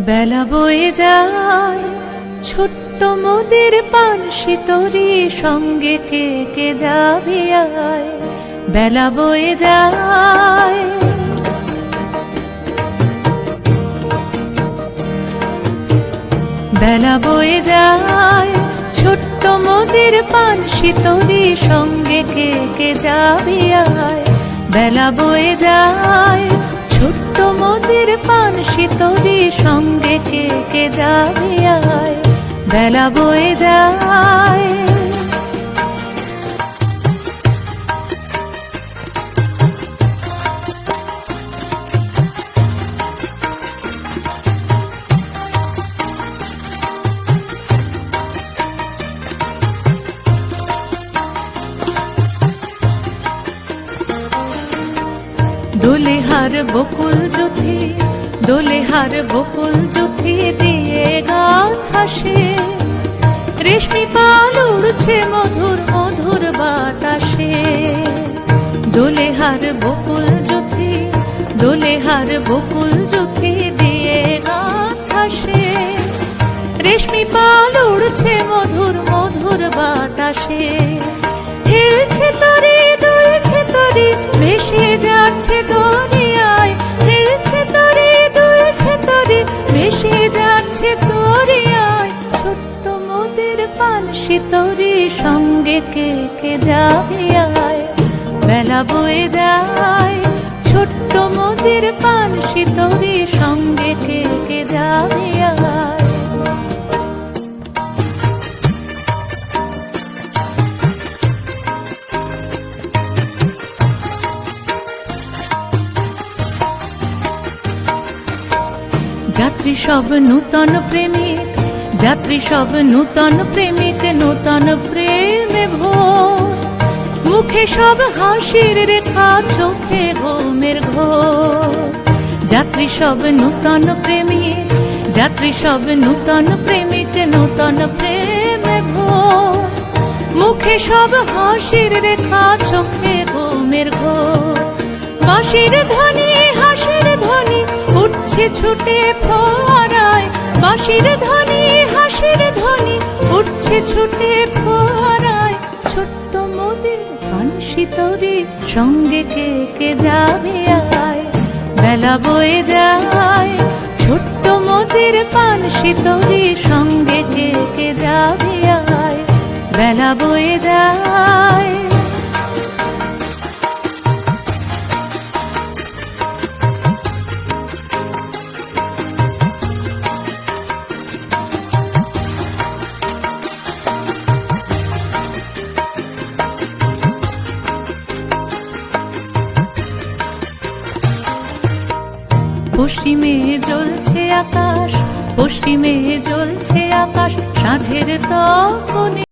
বেলা বয়ে যায় ছোট্ট মোদের পানসি তরি সঙ্গে কে কে যাবি আয়। বেলা বয়ে যায় বেলা বয়ে যায় ছোট্ট মোদের পানসি তরি সঙ্গে কে কে যাবি আয়। বেলা বয়ে যায় ছোট্ট মোদের পানসি তরি সঙ্গে কে কে যাবি আয়। বেলা বয়ে যায় দোলে হার বকুল জুথি দোলে হার বকুল জুথি দিয়ে গাছ হাসে। রেশমি পাল উড়ছে মধুর মধুর বাতাসে। দোলে হার বকুল জুথি দোলে হার বকুল জুথি দিয়ে গাছ হাসে। রেশমি পাল উড়ছে মধুর মধুর বাতাসে। হিলছে তরি দুলছে তরি ভেসে যাচ্ছে দরিয়ায়। হিলছে তরি দুলছে তরি ভেসে যাচ্ছে দরিয়ায়। ছোট্ট মোদের পানসি তরি সঙ্গে কে কে যাবি আয়। বেলা বয়ে যায় ছোট্ট মোদের পানসি তরি সঙ্গে কে কে যাবি আয়। যাত্রী সব নূতন প্রেমিক যাত্রী সব নূতন প্রেমিক নূতন প্রেমে ভোর। মুখে সব হাসির রেখা চোখে ঘুমের ঘোর। যাত্রী সব নূতন প্রেমিক যাত্রী সব নূতন প্রেমিক নূতন প্রেমে ভোর। মুখে সব হাসির রেখা চোখে ঘুমের ঘোর। বাঁশির ধ্বনি হাসির ধ্বনি উঠছে ছুটে ফোয়ারায়। বাঁশির ধ্বনি হাসির ধ্বনি উঠছে ছুটে ফোয়ারায়। ছোট্ট মোদের পানসি তরি সঙ্গে কে কে যাবে আয়। বেলা বয়ে যায় ছোট্ট মোদের পানসি তরি সঙ্গে কে কে যাবে আয়। বেলা বয়ে যায় পশ্চিমে জ্বলছে আকাশ পশ্চিমে জ্বলছে আকাশ সাঁঝের তখনে।